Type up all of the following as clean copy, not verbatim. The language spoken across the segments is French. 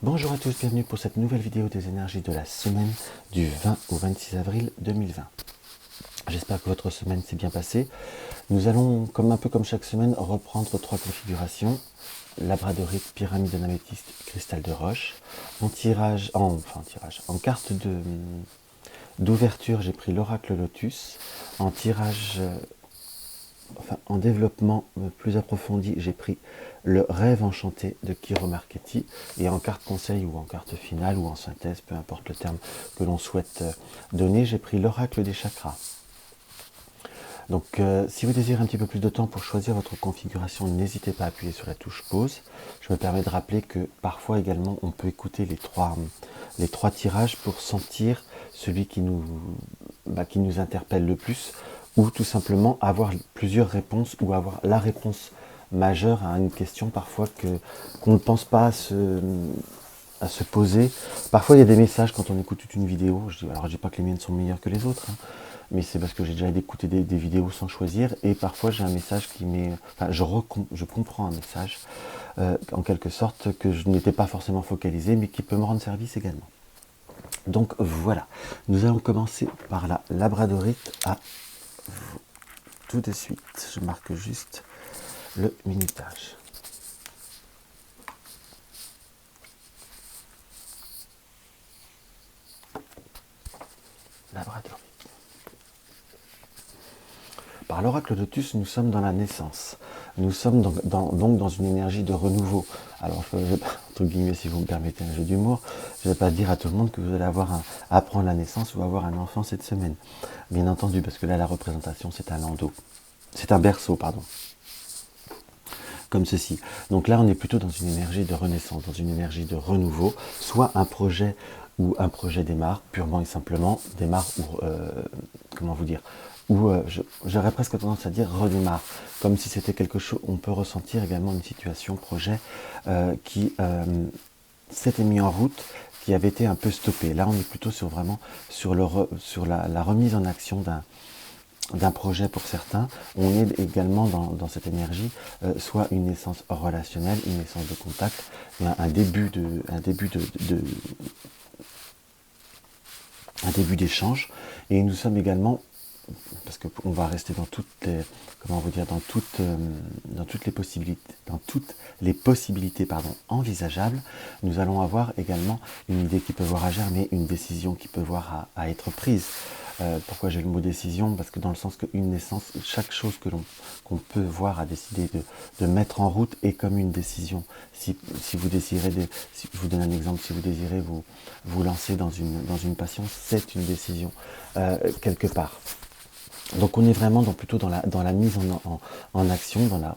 Bonjour à tous, bienvenue pour cette nouvelle vidéo des énergies de la semaine du 20 au 26 avril 2020. J'espère que votre semaine s'est bien passée. Nous allons, un peu comme chaque semaine, reprendre 3 configurations. Labradorite, pyramide d'améthyste, cristal de roche. En carte d'ouverture, j'ai pris l'oracle lotus. En tirage, en développement plus approfondi, j'ai pris le rêve enchanté de Kiro Marchetti, et en carte conseil ou en carte finale ou en synthèse, peu importe le terme que l'on souhaite donner, j'ai pris l'oracle des chakras. Donc si vous désirez un petit peu plus de temps pour choisir votre configuration, n'hésitez pas à appuyer sur la touche pause. Je me permets de rappeler que parfois également on peut écouter les trois tirages pour sentir celui qui nous interpelle le plus, ou tout simplement avoir plusieurs réponses ou avoir la réponse majeure à une question parfois qu'on ne pense pas à se poser. Parfois il y a des messages quand on écoute toute une vidéo, alors je dis pas que les miennes sont meilleures que les autres, hein, mais c'est parce que j'ai déjà écouté des vidéos sans choisir, et parfois j'ai un message qui m'est... Enfin, je comprends un message, en quelque sorte, que je n'étais pas forcément focalisé, mais qui peut me rendre service également. Donc voilà, nous allons commencer par la labradorite à tout de suite. Je marque juste le minutage. Labradorite. Par l'oracle lotus, nous sommes dans la naissance. Nous sommes donc dans une énergie de renouveau. Alors, entre guillemets, si vous me permettez un jeu d'humour, je ne vais pas dire à tout le monde que vous allez apprendre la naissance ou avoir un enfant cette semaine. Bien entendu, parce que là, la représentation, c'est un landau. C'est un berceau, pardon. Comme ceci. Donc là, on est plutôt dans une énergie de renaissance, dans une énergie de renouveau. Soit un projet démarre, purement et simplement, démarre ou, comment vous dire, ou j'aurais presque tendance à dire redémarre, comme si c'était quelque chose. On peut ressentir également une situation, projet qui s'était mis en route, qui avait été un peu stoppé. Là, on est plutôt sur la remise en action d'un projet pour certains. On est également dans cette énergie, soit une naissance relationnelle, une naissance de contact, un début d'échange. Et nous sommes également, parce qu'on va rester dans toutes les possibilités envisageables, nous allons avoir également une idée qui peut voir à germer, une décision qui peut voir à être prise. Pourquoi j'ai le mot décision? Parce que dans le sens qu'une naissance, chaque chose qu'on peut voir à décider de mettre en route est comme une décision. Si vous désirez, je vous donne un exemple, si vous désirez vous lancer dans une passion, c'est une décision quelque part. Donc on est vraiment plutôt dans la mise en action, dans la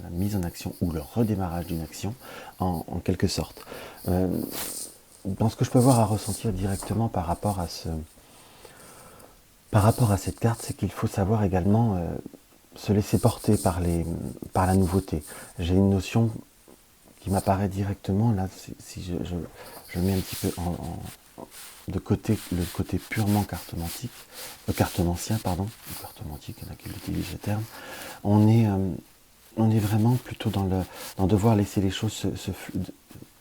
mise en action ou le redémarrage d'une action, en quelque sorte. Dans ce que je peux voir à ressentir directement par rapport à cette carte, c'est qu'il faut savoir également se laisser porter par la nouveauté. J'ai une notion qui m'apparaît directement, là, si je mets un petit peu de côté le côté purement cartomancien, cartomantique, il y en a qui utilisent ce terme. On est vraiment plutôt dans devoir laisser les choses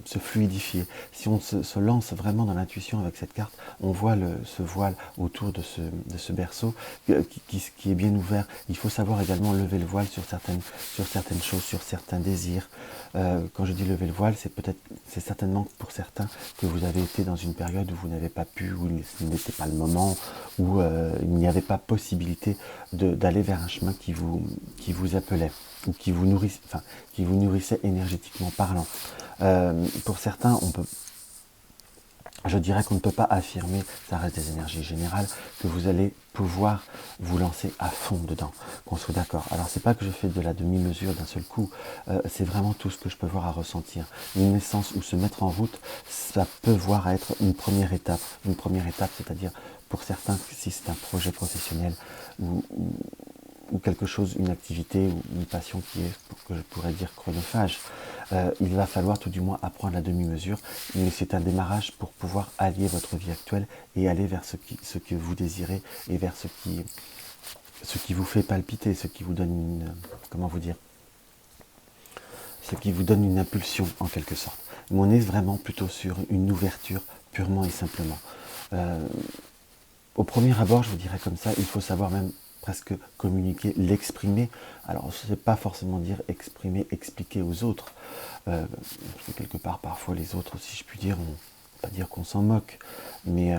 se fluidifier. Si on se lance vraiment dans l'intuition avec cette carte, on voit ce voile autour de ce berceau qui est bien ouvert. Il faut savoir également lever le voile sur certaines choses, sur certains désirs. Quand je dis lever le voile, c'est certainement pour certains que vous avez été dans une période où vous n'avez pas pu, où ce n'était pas le moment, où il n'y avait pas possibilité d'aller vers un chemin qui vous appelait, ou qui vous nourrissait énergétiquement parlant. Pour certains, je dirais qu'on ne peut pas affirmer, ça reste des énergies générales, que vous allez pouvoir vous lancer à fond dedans, qu'on soit d'accord. Alors c'est pas que je fais de la demi-mesure d'un seul coup, c'est vraiment tout ce que je peux voir à ressentir. Une naissance ou se mettre en route, ça peut voir à être une première étape. Une première étape, c'est-à-dire pour certains, si c'est un projet professionnel ou quelque chose, une activité ou une passion qui est, que je pourrais dire, chronophage, il va falloir tout du moins apprendre la demi-mesure, mais c'est un démarrage pour pouvoir allier votre vie actuelle et aller vers ce que vous désirez et vers ce qui vous fait palpiter, ce qui vous donne comment vous dire, ce qui vous donne une impulsion en quelque sorte. Mais on est vraiment plutôt sur une ouverture purement et simplement. Au premier abord, je vous dirais comme ça, il faut savoir même presque communiquer, l'exprimer. Alors, ce n'est pas forcément dire exprimer, expliquer aux autres. Parce que quelque part, parfois, les autres, si je puis dire, pas dire qu'on s'en moque, mais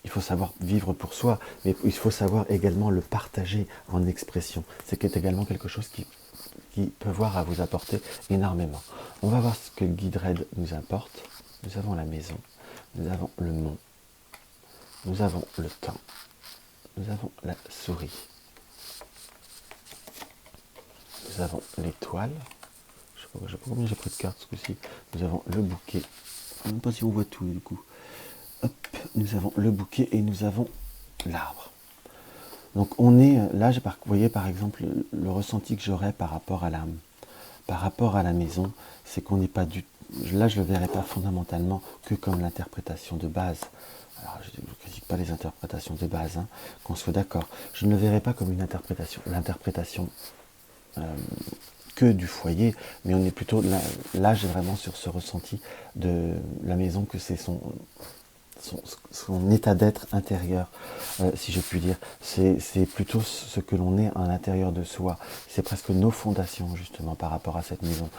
il faut savoir vivre pour soi, mais il faut savoir également le partager en expression. C'est également quelque chose qui peut voir à vous apporter énormément. On va voir ce que le guide Red nous apporte. Nous avons la maison, nous avons le mont, nous avons le temps, nous avons la souris, nous avons l'étoile, je ne sais pas combien j'ai pris de cartes ce coup-ci, nous avons le bouquet, je ne sais même pas si on voit tout du coup, hop, nous avons le bouquet et nous avons l'arbre. Donc on est, là vous voyez par exemple le ressenti que j'aurais par rapport à la maison, c'est qu'on n'est pas là je ne le verrai pas fondamentalement que comme l'interprétation de base. Alors je ne critique pas les interprétations de base, hein, qu'on soit d'accord. Je ne le verrai pas comme une interprétation, l'interprétation que du foyer, mais on est plutôt, là j'ai vraiment sur ce ressenti de la maison, que c'est son état d'être intérieur, si je puis dire. C'est plutôt ce que l'on est à l'intérieur de soi. C'est presque nos fondations, justement, par rapport à cette maison.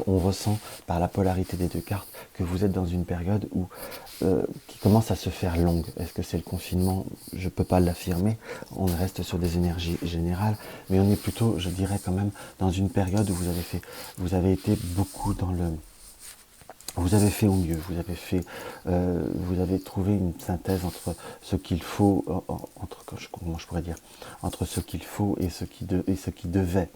On ressent, par la polarité des deux cartes, que vous êtes dans une période qui commence à se faire longue. Est-ce que c'est le confinement? Je ne peux pas l'affirmer. On reste sur des énergies générales, mais on est plutôt, je dirais quand même, dans une période où vous avez été beaucoup dans le... Vous avez fait au mieux, vous avez trouvé une synthèse entre ce qu'il faut, comment je pourrais dire, entre ce qu'il faut et ce qui devait,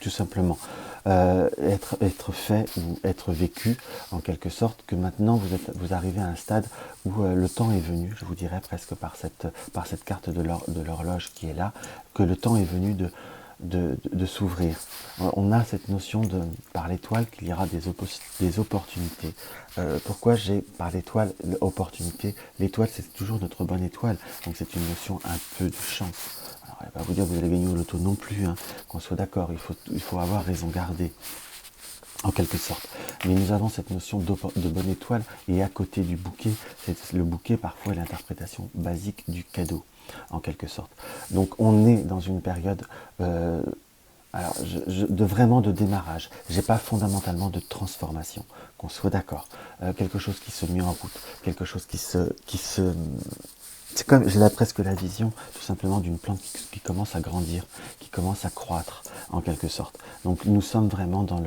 tout simplement, être fait ou être vécu, en quelque sorte, que maintenant vous arrivez à un stade où le temps est venu, je vous dirais presque par cette carte de l'horloge qui est là, que le temps est venu de s'ouvrir. On a cette notion par l'étoile qu'il y aura des opportunités. Pourquoi j'ai par l'étoile l'opportunité? L'étoile, c'est toujours notre bonne étoile, donc c'est une notion un peu de chance. Alors, elle va pas vous dire que vous allez gagner au loto non plus, hein, qu'on soit d'accord, il faut avoir raison gardée, en quelque sorte. Mais nous avons cette notion de bonne étoile, et à côté du bouquet, le bouquet parfois est l'interprétation basique du cadeau, en quelque sorte. Donc on est dans une période vraiment de démarrage. J'ai pas fondamentalement de transformation, qu'on soit d'accord. Quelque chose qui se met en route, quelque chose qui se c'est comme, j'ai là presque la vision tout simplement d'une plante qui commence à grandir, qui commence à croître, en quelque sorte. Donc nous sommes vraiment dans,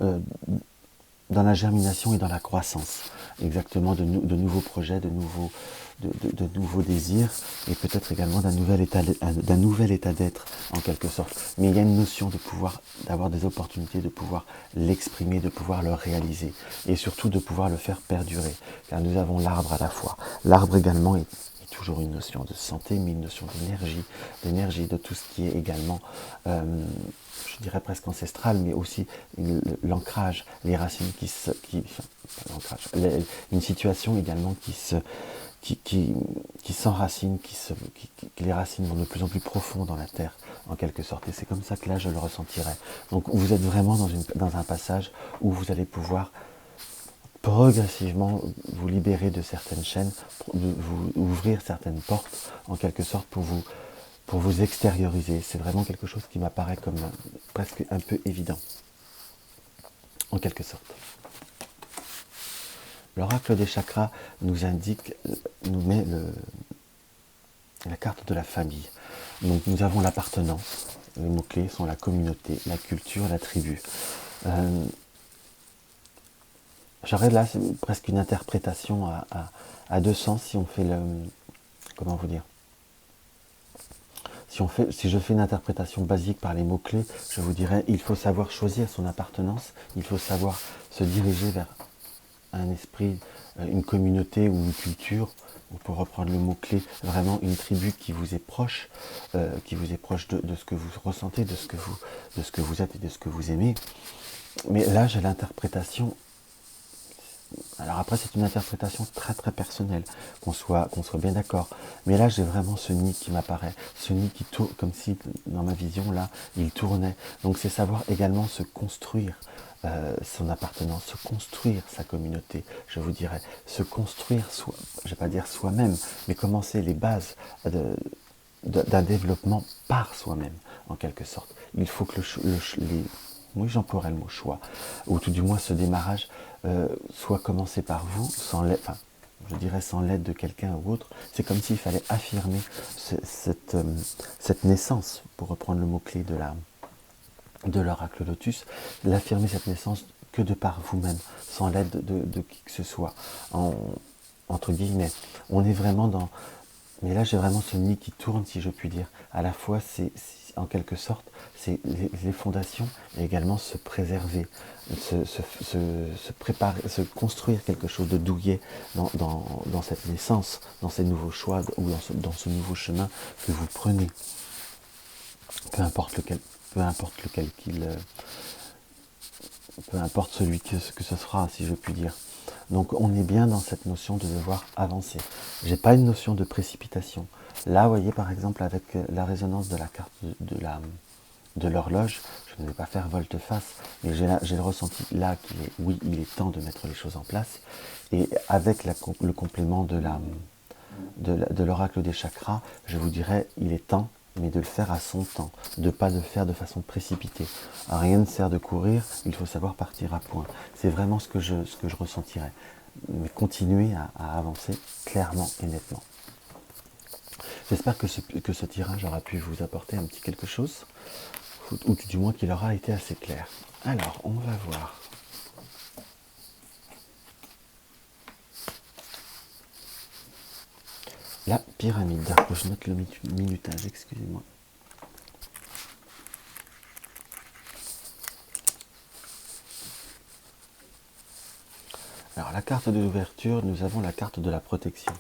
euh, dans la germination et dans la croissance, exactement, de nouveaux projets, de nouveaux désirs, et peut-être également d'un nouvel état d'être, en quelque sorte. Mais il y a une notion d'avoir des opportunités, de pouvoir l'exprimer, de pouvoir le réaliser, et surtout de pouvoir le faire perdurer, car nous avons l'arbre à la fois. L'arbre également est toujours une notion de santé, mais une notion d'énergie, de tout ce qui est également, je dirais presque ancestral, mais aussi l'ancrage, les racines une situation également qui s'enracine, les racines vont de plus en plus profond dans la terre, en quelque sorte. Et c'est comme ça que là, je le ressentirais. Donc vous êtes vraiment dans un passage où vous allez pouvoir progressivement vous libérer de certaines chaînes, vous ouvrir certaines portes, en quelque sorte, pour vous extérioriser. C'est vraiment quelque chose qui m'apparaît comme presque un peu évident, en quelque sorte. L'oracle des chakras nous met la carte de la famille. Donc nous avons l'appartenance. Les mots-clés sont la communauté, la culture, la tribu. J'aurais là presque une interprétation à deux sens si on fait comment vous dire, si je fais une interprétation basique par les mots-clés, je vous dirais, il faut savoir choisir son appartenance, il faut savoir se diriger vers un esprit, une communauté ou une culture, ou pour reprendre le mot-clé, vraiment une tribu qui vous est proche de ce que vous ressentez, de ce que vous êtes et de ce que vous aimez. Mais là, j'ai l'interprétation Alors après, c'est une interprétation très très personnelle, qu'on soit bien d'accord. Mais là, j'ai vraiment ce nid qui m'apparaît, ce nid qui tourne, comme si, dans ma vision, là, il tournait. Donc c'est savoir également se construire son appartenance, se construire sa communauté, je vous dirais. Se construire, je ne vais pas dire soi-même, mais commencer les bases d'un développement par soi-même, en quelque sorte. Il faut que oui, j'emploierai le mot choix, ou tout du moins ce démarrage soit commencé par vous, sans l'aide, enfin, je dirais sans l'aide de quelqu'un ou autre. C'est comme s'il fallait affirmer cette naissance, pour reprendre le mot-clé de l'oracle Lotus, l'affirmer cette naissance que de par vous-même, sans l'aide de qui que ce soit. Entre guillemets, on est vraiment dans... Mais là, j'ai vraiment ce nid qui tourne, si je puis dire. À la fois, c'est en quelque sorte, c'est les fondations et également se préserver, se préparer, se construire quelque chose de douillet dans cette naissance, dans ces nouveaux choix ou dans ce nouveau chemin que vous prenez. Peu importe lequel, peu importe lequel peu importe celui que ce sera, si je puis dire. Donc on est bien dans cette notion de devoir avancer. J'ai pas une notion de précipitation. Là, vous voyez, par exemple, avec la résonance de la carte de l'horloge, je ne vais pas faire volte-face, mais j'ai le ressenti là qu'il est, oui, il est temps de mettre les choses en place. Et avec le complément de l'oracle des chakras, je vous dirais, il est temps, mais de le faire à son temps, de ne pas le faire de façon précipitée. Rien ne sert de courir, il faut savoir partir à point. C'est vraiment ce que je ressentirais. Mais continuer à avancer clairement et nettement. J'espère que ce tirage aura pu vous apporter un petit quelque chose, ou du moins qu'il aura été assez clair. Alors, on va voir. La pyramide. Je note le minutage, excusez-moi. Alors, la carte de l'ouverture, nous avons la carte de la protection.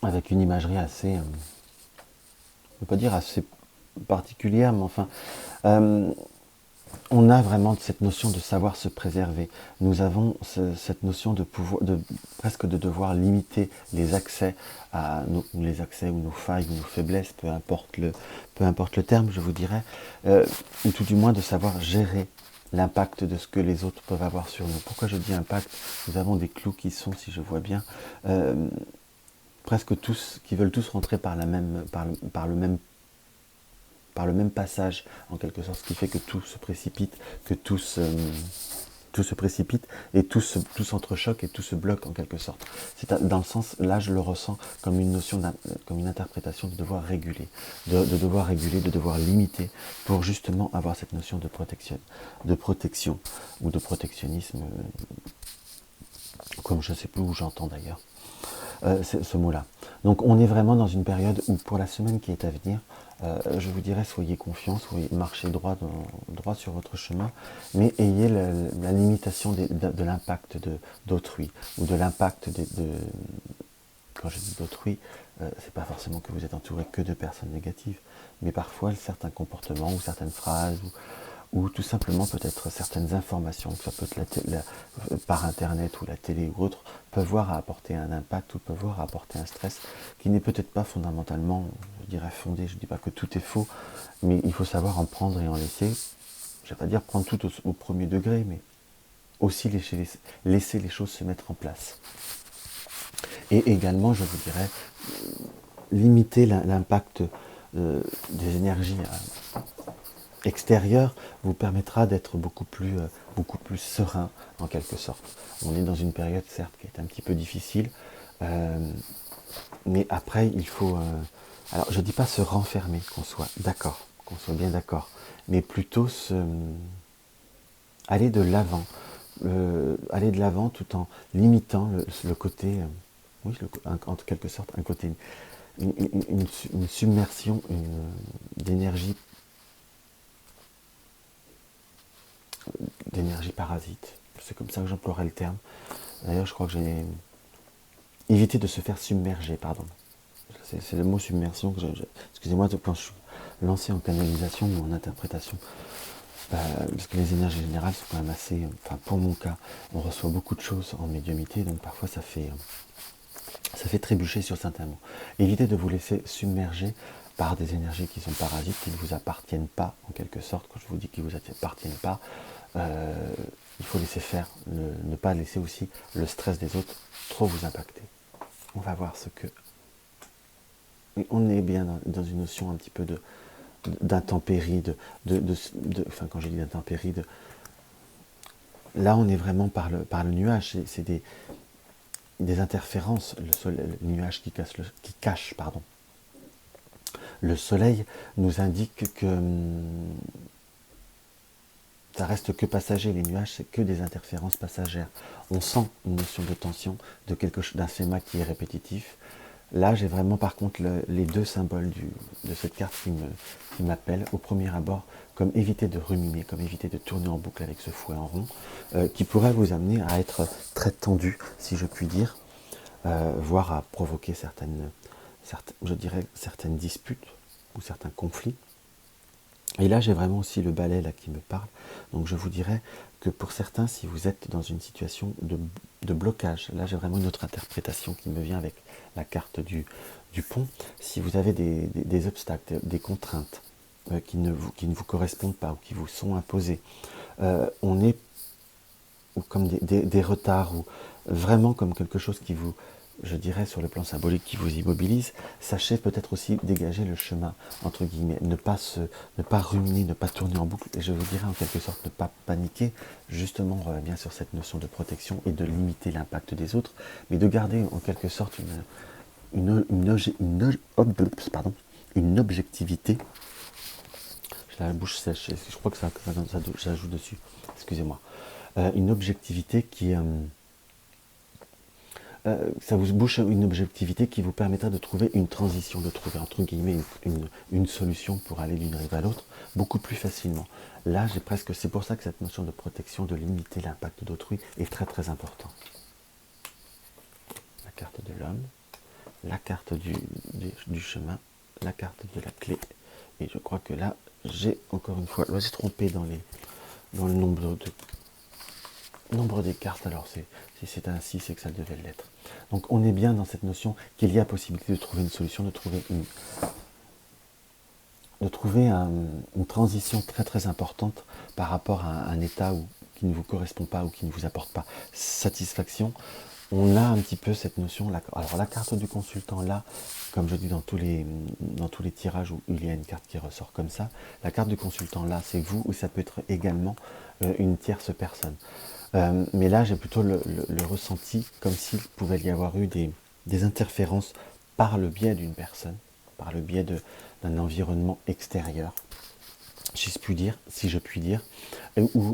Avec une imagerie assez, je ne veux pas dire assez particulière, mais enfin, on a vraiment cette notion de savoir se préserver. Nous avons cette notion de pouvoir, presque de devoir limiter les accès les accès ou nos failles ou nos faiblesses, peu importe le terme, je vous dirais, ou tout du moins de savoir gérer l'impact de ce que les autres peuvent avoir sur nous. Pourquoi je dis impact? Nous avons des clous qui sont, si je vois bien, presque tous, qui veulent tous rentrer par le même passage, en quelque sorte, ce qui fait que tout se précipite, que tout se précipite et tout s'entrechoque et tout se bloque en quelque sorte. C'est dans le sens, là je le ressens comme une notion, comme une interprétation de devoir réguler, de devoir réguler, de devoir limiter pour justement avoir cette notion de protection ou de protectionnisme, comme je ne sais plus où j'entends d'ailleurs ce mot-là. Donc on est vraiment dans une période où pour la semaine qui est à venir, je vous dirais soyez confiants, marchez droit sur votre chemin, mais ayez la limitation de l'impact d'autrui, ou de l'impact quand je dis d'autrui, c'est pas forcément que vous êtes entouré que de personnes négatives, mais parfois certains comportements ou certaines phrases ou tout simplement peut-être certaines informations, que ça peut être par internet ou la télé ou autre, peuvent voir à apporter un impact ou peuvent voir à apporter un stress qui n'est peut-être pas fondamentalement, je dirais, fondé. Je ne dis pas que tout est faux, mais il faut savoir en prendre et en laisser. Je ne vais pas dire prendre tout au premier degré, mais aussi laisser les choses se mettre en place. Et également, je vous dirais, limiter l'impact des énergies extérieur vous permettra d'être beaucoup plus serein en quelque sorte. On est dans une période certes qui est un petit peu difficile, mais après il faut, alors je dis pas se renfermer, qu'on soit bien d'accord, mais plutôt aller de l'avant, tout en limitant le côté, oui, en quelque sorte un côté, une submersion d'énergie parasite. C'est comme ça que j'emploierais le terme. D'ailleurs, je crois que j'ai évité de se faire submerger, pardon. C'est le mot submersion que excusez-moi, quand je suis lancé en canalisation ou en interprétation, parce que les énergies générales sont quand même assez, enfin pour mon cas, on reçoit beaucoup de choses en médiumnité, donc parfois ça fait trébucher sur certains mots. Évitez de vous laisser submerger par des énergies qui sont parasites, qui ne vous appartiennent pas, en quelque sorte. Quand je vous dis qu'ils ne vous appartiennent pas, il faut laisser faire, ne pas laisser aussi le stress des autres trop vous impacter. On va voir ce que... On est bien dans une notion un petit peu d'intempérie, enfin quand je dis d'intempérie, là on est vraiment par le nuage, c'est des interférences, le nuage qui cache, pardon. Le soleil nous indique que ça reste que passager, les nuages, c'est que des interférences passagères. On sent une notion de tension, de quelque chose, d'un schéma qui est répétitif. Là, j'ai vraiment par contre les deux symboles de cette carte qui m'appellent au premier abord, comme éviter de ruminer, comme éviter de tourner en boucle avec ce fouet en rond, qui pourrait vous amener à être très tendu, si je puis dire, voire à provoquer certaines disputes ou certains conflits. Et là, j'ai vraiment aussi le balai là qui me parle. Donc je vous dirais que pour certains, si vous êtes dans une situation de blocage, là j'ai vraiment une autre interprétation qui me vient avec la carte du pont. Si vous avez des obstacles, des contraintes qui ne vous correspondent pas ou qui vous sont imposées, on est ou comme des retards ou vraiment comme quelque chose qui vous, je dirais sur le plan symbolique, qui vous immobilise, sachez peut-être aussi dégager le chemin, entre guillemets, ne pas ruminer, ne pas tourner en boucle, et je vous dirais en quelque sorte ne pas paniquer, justement on revient bien sur cette notion de protection et de limiter l'impact des autres, mais de garder en quelque sorte une objectivité. J'ai la bouche sèche, je crois que ça joue dessus, excusez-moi. Une objectivité qui... ça vous bouche une objectivité qui vous permettra de trouver une transition, de trouver entre guillemets une solution pour aller d'une rive à l'autre beaucoup plus facilement. Là, c'est pour ça que cette notion de protection, de limiter l'impact d'autrui est très très importante. La carte de l'homme, la carte du chemin, la carte de la clé. Et je crois que là, j'ai encore une fois, je me suis trompé dans le nombre des cartes. Alors si c'est ainsi, c'est que ça devait l'être. Donc on est bien dans cette notion qu'il y a possibilité de trouver une solution, de trouver une transition très très importante par rapport à un état qui ne vous correspond pas ou qui ne vous apporte pas satisfaction. On a un petit peu cette notion. Alors la carte du consultant là, comme je dis dans tous les tirages où il y a une carte qui ressort comme ça, la carte du consultant là, c'est vous, ou ça peut être également une tierce personne. Mais là, j'ai plutôt le ressenti comme s'il pouvait y avoir eu des interférences par le biais d'une personne, par le biais d'un environnement extérieur, si je puis dire.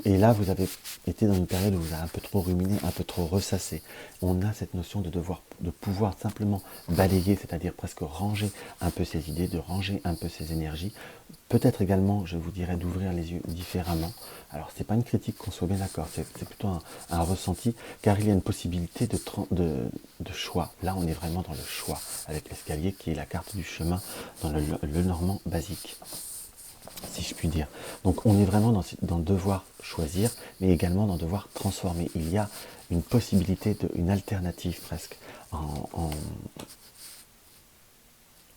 Et là, vous avez été dans une période où vous avez un peu trop ruminé, un peu trop ressassé. On a cette notion de pouvoir simplement balayer, c'est-à-dire presque ranger un peu ses idées, de ranger un peu ses énergies. Peut-être également, je vous dirais, d'ouvrir les yeux différemment. Alors, ce n'est pas une critique, qu'on soit bien d'accord, c'est plutôt un ressenti, car il y a une possibilité de choix. Là, on est vraiment dans le choix, avec l'escalier qui est la carte du chemin dans le normand basique, si je puis dire. Donc on est vraiment dans devoir choisir, mais également dans devoir transformer. Il y a une possibilité, une alternative presque,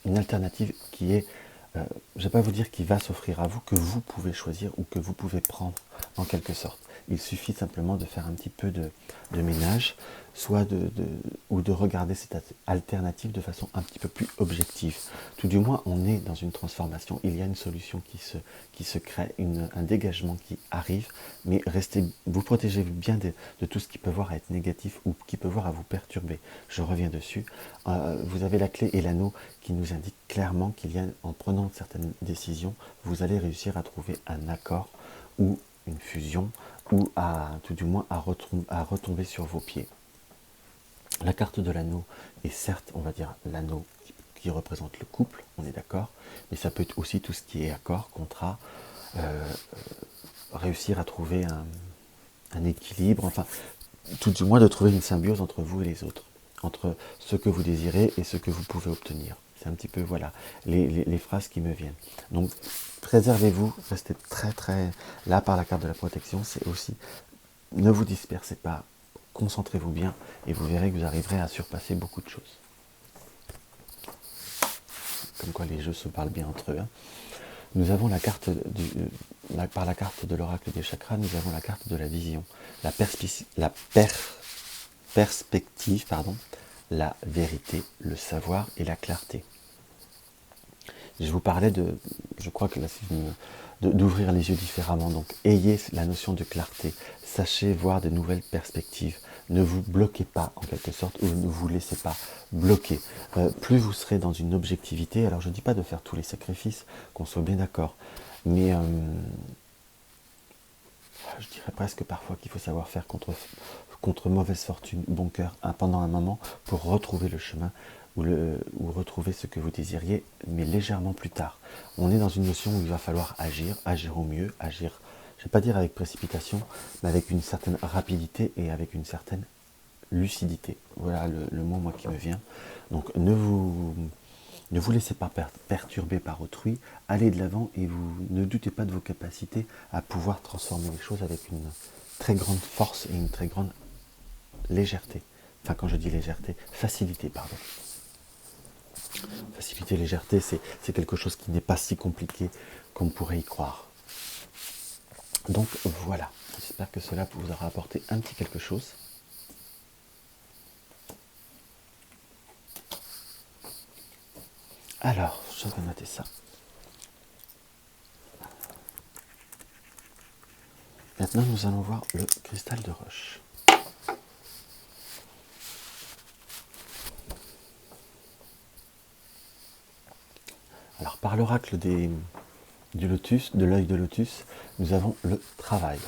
une alternative qui est, je ne vais pas vous dire qui va s'offrir à vous, que vous pouvez choisir ou que vous pouvez prendre en quelque sorte. Il suffit simplement de faire un petit peu de ménage, soit ou de regarder cette alternative de façon un petit peu plus objective. Tout du moins, on est dans une transformation. Il y a une solution qui se crée, un dégagement qui arrive, mais vous protégez bien de tout ce qui peut voir à être négatif ou qui peut voir à vous perturber. Je reviens dessus. Vous avez la clé et l'anneau qui nous indiquent clairement en prenant certaines décisions, vous allez réussir à trouver un accord ou une fusion, ou tout du moins à retomber sur vos pieds. La carte de l'anneau est certes, on va dire, l'anneau qui représente le couple, on est d'accord, mais ça peut être aussi tout ce qui est accord, contrat, réussir à trouver un équilibre, enfin, tout du moins de trouver une symbiose entre vous et les autres, entre ce que vous désirez et ce que vous pouvez obtenir. C'est un petit peu, voilà, les phrases qui me viennent. Donc, préservez-vous, restez très très... Là, par la carte de la protection, c'est aussi, ne vous dispersez pas, concentrez-vous bien, et vous verrez que vous arriverez à surpasser beaucoup de choses. Comme quoi les jeux se parlent bien entre eux. Hein. Nous avons la carte, par la carte de l'oracle des chakras, nous avons la carte de la vision, perspective, la vérité, le savoir et la clarté. Je vous parlais je crois que là c'est d'ouvrir les yeux différemment, donc ayez la notion de clarté, sachez voir de nouvelles perspectives, ne vous bloquez pas en quelque sorte, ou ne vous laissez pas bloquer. Plus vous serez dans une objectivité, alors je ne dis pas de faire tous les sacrifices, qu'on soit bien d'accord, mais je dirais presque parfois qu'il faut savoir faire contre mauvaise fortune, bon cœur, pendant un moment, pour retrouver le chemin, ou retrouver ce que vous désiriez, mais légèrement plus tard. On est dans une notion où il va falloir agir au mieux, agir, je ne vais pas dire avec précipitation, mais avec une certaine rapidité et avec une certaine lucidité. Voilà le mot moi qui me vient. Donc ne vous laissez pas perturber par autrui, allez de l'avant et vous ne doutez pas de vos capacités à pouvoir transformer les choses avec une très grande force et une très grande légèreté. Enfin, quand je dis légèreté, facilité, pardon. Facilité, légèreté, c'est quelque chose qui n'est pas si compliqué qu'on pourrait y croire. Donc voilà, j'espère que cela vous aura apporté un petit quelque chose. Alors, je vais noter ça. Maintenant, nous allons voir le cristal de roche. Alors, par l'oracle du lotus, de l'œil de lotus, nous avons le travail.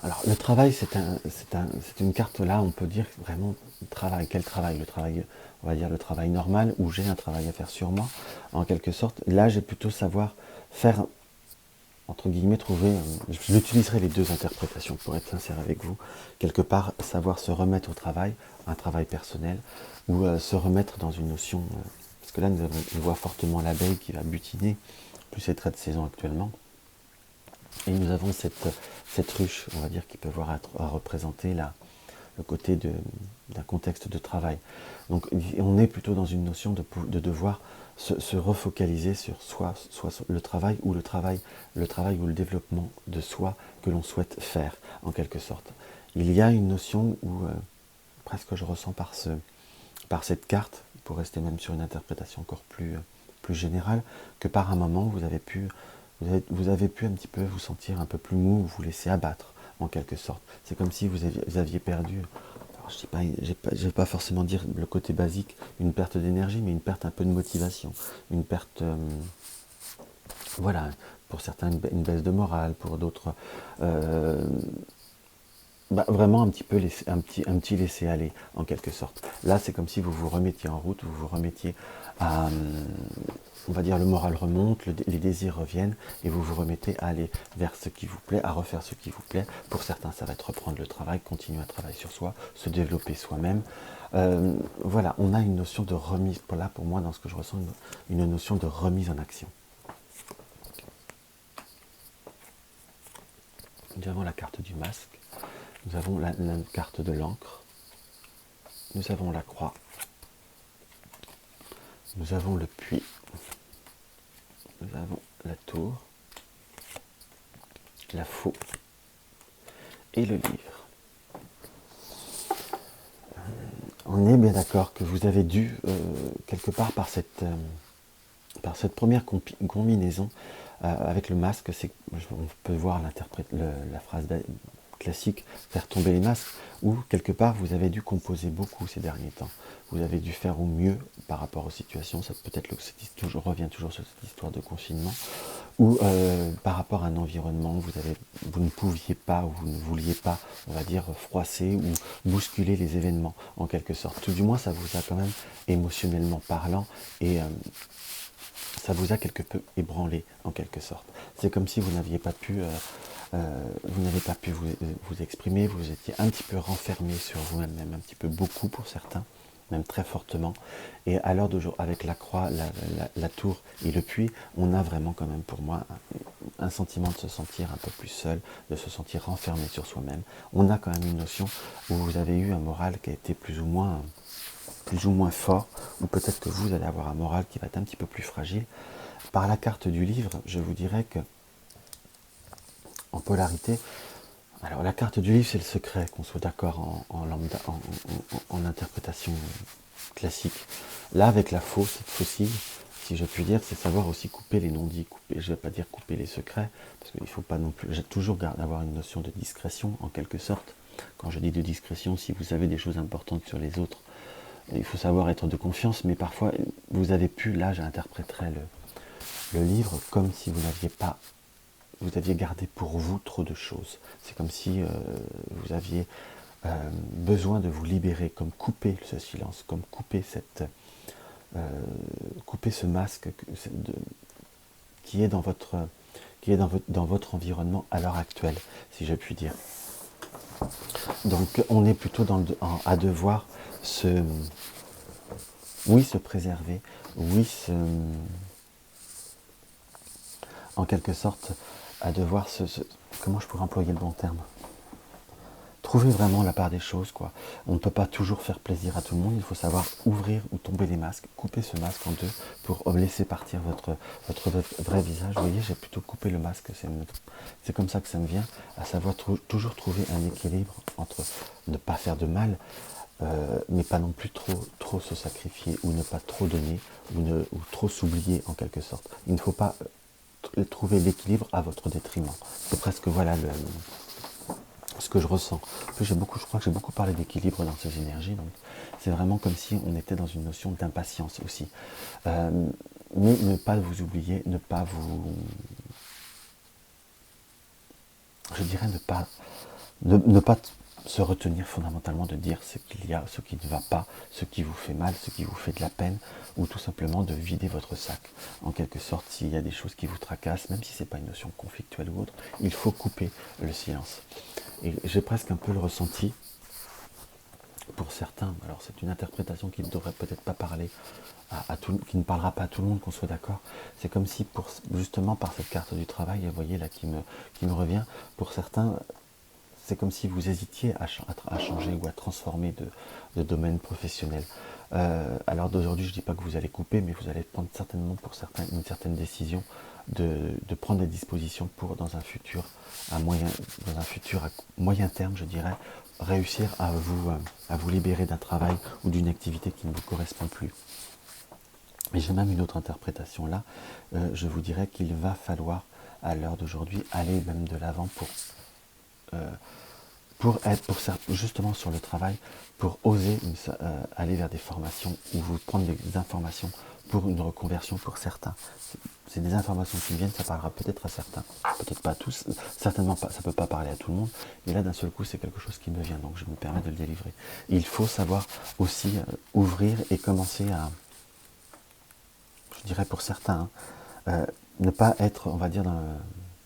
Alors, le travail, c'est une carte là, on peut dire vraiment travail. Quel travail? Le travail, on va dire le travail normal, où j'ai un travail à faire sur moi, en quelque sorte. Là, j'ai plutôt savoir faire, entre guillemets, trouver, j'utiliserai les deux interprétations pour être sincère avec vous, quelque part savoir se remettre au travail, un travail personnel, ou se remettre dans une notion, parce que là on voit fortement l'abeille qui va butiner, plus c'est très de saison actuellement, et nous avons cette ruche, on va dire, qui peut voir à représenter le côté d'un contexte de travail. Donc on est plutôt dans une notion de devoir se refocaliser sur soit le travail ou le travail ou le développement de soi que l'on souhaite faire, en quelque sorte. Il y a une notion où, presque je ressens par cette carte, pour rester même sur une interprétation encore plus générale, que par un moment vous avez pu un petit peu vous sentir un peu plus mou, vous laisser abattre, en quelque sorte. C'est comme si vous aviez perdu, alors je ne vais pas forcément dire le côté basique, une perte d'énergie, mais une perte un peu de motivation, une perte, voilà, pour certains une baisse de morale, pour d'autres, vraiment un petit peu un petit laisser aller, en quelque sorte. Là, c'est comme si vous vous remettiez en route, vous vous remettiez à, on va dire, le moral remonte, les désirs reviennent, et vous vous remettez à aller vers ce qui vous plaît, à refaire ce qui vous plaît. Pour certains, ça va être reprendre le travail, continuer à travailler sur soi, se développer soi-même. Voilà, on a une notion de remise, là pour moi, dans ce que je ressens, une notion de remise en action. Nous avons la carte du masque, nous avons la carte de l'encre, nous avons la croix, nous avons le puits, nous avons la tour, la faux et le livre. On est bien d'accord que vous avez dû, quelque part par cette première combinaison avec le masque, on peut voir la phrase classique, faire tomber les masques, où quelque part vous avez dû composer beaucoup ces derniers temps. Vous avez dû faire au mieux par rapport aux situations, ça peut-être je reviens toujours sur cette histoire de confinement, ou par rapport à un environnement, vous ne pouviez pas, ou vous ne vouliez pas, on va dire, froisser ou bousculer les événements, en quelque sorte. Tout du moins, ça vous a quand même, émotionnellement parlant, et ça vous a quelque peu ébranlé, en quelque sorte. C'est comme si vous n'aviez pas pu, vous exprimer, vous étiez un petit peu renfermé sur vous-même, même un petit peu beaucoup pour certains. même très fortement. Et à l'heure d'aujourd'hui, avec la croix, la tour et le puits, on a vraiment quand même pour moi un sentiment de se sentir un peu plus seul, de se sentir renfermé sur soi-même. On a quand même une notion où vous avez eu un moral qui a été plus ou moins fort, ou peut-être que vous allez avoir un moral qui va être un petit peu plus fragile. Par la carte du livre, je vous dirais que en polarité, alors la carte du livre c'est le secret, qu'on soit d'accord en interprétation classique. Là avec la faucille, si je puis dire, c'est savoir aussi couper les non-dits, je ne vais pas dire couper les secrets, parce qu'il ne faut pas non plus, j'ai toujours avoir une notion de discrétion en quelque sorte. Quand je dis de discrétion, si vous avez des choses importantes sur les autres, il faut savoir être de confiance, mais parfois vous avez pu, là j'interpréterais le livre comme si vous aviez gardé pour vous trop de choses. C'est comme si vous aviez besoin de vous libérer, comme couper ce silence, comme couper couper ce masque qui est dans votre environnement à l'heure actuelle, si je puis dire. Donc on est plutôt à devoir se préserver, en quelque sorte, à devoir comment je pourrais employer le bon terme, trouver vraiment la part des choses, quoi. On ne peut pas toujours faire plaisir à tout le monde, il faut savoir ouvrir ou tomber les masques, couper ce masque en deux pour laisser partir votre vrai visage. Vous voyez, j'ai plutôt coupé le masque, c'est comme ça que ça me vient, à savoir toujours trouver un équilibre entre ne pas faire de mal, mais pas non plus trop se sacrifier, ou ne pas trop donner, ou trop s'oublier en quelque sorte. Il ne faut pas trouver l'équilibre à votre détriment. C'est presque voilà ce que je ressens. En plus, je crois que j'ai beaucoup parlé d'équilibre dans ces énergies, donc c'est vraiment comme si on était dans une notion d'impatience aussi. Mais ne pas vous oublier, ne pas se retenir fondamentalement de dire ce qu'il y a, ce qui ne va pas, ce qui vous fait mal, ce qui vous fait de la peine, ou tout simplement de vider votre sac. En quelque sorte, s'il y a des choses qui vous tracassent, même si ce n'est pas une notion conflictuelle ou autre, il faut couper le silence. Et j'ai presque un peu le ressenti, pour certains, alors c'est une interprétation qui ne devrait peut-être pas parler qui ne parlera pas à tout le monde, qu'on soit d'accord. C'est comme si, justement par cette carte du travail, vous voyez là qui me revient, pour certains, c'est comme si vous hésitiez à changer ou à transformer de domaine professionnel. Alors d'aujourd'hui, je ne dis pas que vous allez couper, mais vous allez prendre certainement pour certains une certaine décision de prendre des dispositions pour dans un futur à moyen terme, je dirais, réussir à vous libérer d'un travail ou d'une activité qui ne vous correspond plus. Et j'ai même une autre interprétation là. Je vous dirais qu'il va falloir à l'heure d'aujourd'hui aller même de l'avant justement sur le travail, pour oser aller vers des formations ou vous prendre des informations pour une reconversion pour certains. C'est des informations qui viennent, ça parlera peut-être à certains, peut-être pas à tous, certainement pas, ça ne peut pas parler à tout le monde, mais là d'un seul coup c'est quelque chose qui me vient, donc je me permets de le délivrer. Et il faut savoir aussi ouvrir et commencer à, je dirais pour certains, ne pas être, on va dire,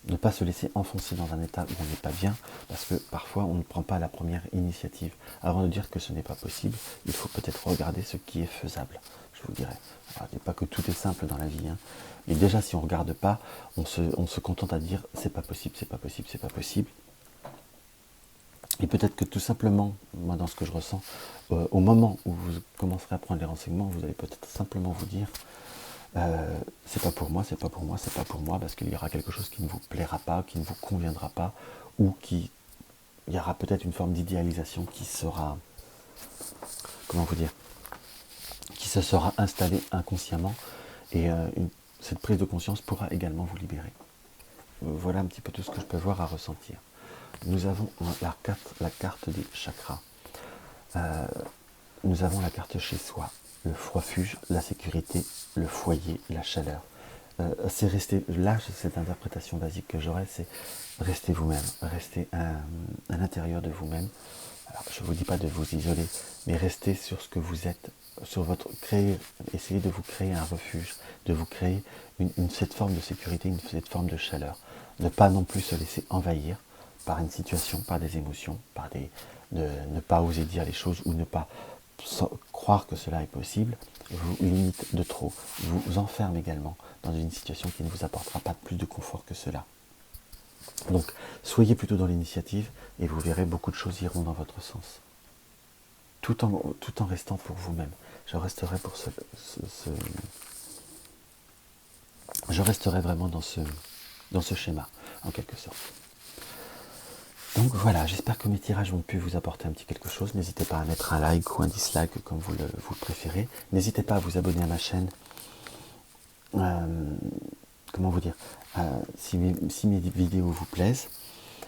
ne pas se laisser enfoncer dans un état où on n'est pas bien, parce que parfois on ne prend pas la première initiative. Avant de dire que ce n'est pas possible, il faut peut-être regarder ce qui est faisable, je vous dirais. Alors, je ne dis pas que tout est simple dans la vie, hein. Mais déjà si on ne regarde pas, on se contente à dire c'est pas possible, c'est pas possible, c'est pas possible. Et peut-être que tout simplement, moi dans ce que je ressens, au moment où vous commencerez à prendre les renseignements, vous allez peut-être simplement vous dire c'est pas pour moi, c'est pas pour moi, c'est pas pour moi, parce qu'il y aura quelque chose qui ne vous plaira pas, qui ne vous conviendra pas, ou il y aura peut-être une forme d'idéalisation qui sera, comment vous dire, qui se sera installée inconsciemment, et cette prise de conscience pourra également vous libérer. Voilà un petit peu tout ce que je peux voir à ressentir. Nous avons la carte des chakras. Nous avons la carte chez soi, le refuge, la sécurité, le foyer, la chaleur. C'est rester, là, cette interprétation basique que j'aurais, c'est rester vous-même, rester à l'intérieur de vous-même. Alors, je ne vous dis pas de vous isoler, mais rester sur ce que vous êtes, essayez de vous créer un refuge, de vous créer cette forme de sécurité, cette forme de chaleur. Ne pas non plus se laisser envahir par une situation, par des émotions, ne pas oser dire les choses ou ne pas croire que cela est possible vous limite de trop, vous enferme également dans une situation qui ne vous apportera pas plus de confort que cela. Donc, soyez plutôt dans l'initiative et vous verrez beaucoup de choses iront dans votre sens. Tout en restant pour vous-même. Je resterai pour je resterai vraiment dans ce schéma, en quelque sorte. Donc voilà, j'espère que mes tirages ont pu vous apporter un petit quelque chose. N'hésitez pas à mettre un like ou un dislike comme vous le préférez. N'hésitez pas à vous abonner à ma chaîne. Comment vous dire, si mes vidéos vous plaisent.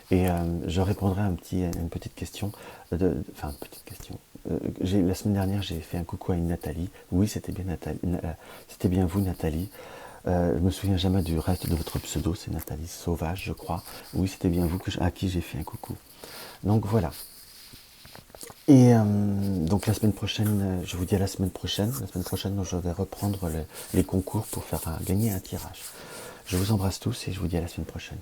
Et je répondrai à une petite question. Enfin, une petite question. La semaine dernière, j'ai fait un coucou à une Nathalie. Oui, c'était bien Nathalie. C'était bien vous, Nathalie. Je me souviens jamais du reste de votre pseudo, c'est Nathalie Sauvage, je crois. Oui, c'était bien vous à qui j'ai fait un coucou. Donc voilà. Et donc la semaine prochaine, je vous dis à la semaine prochaine. La semaine prochaine, je vais reprendre les concours pour faire gagner un tirage. Je vous embrasse tous et je vous dis à la semaine prochaine.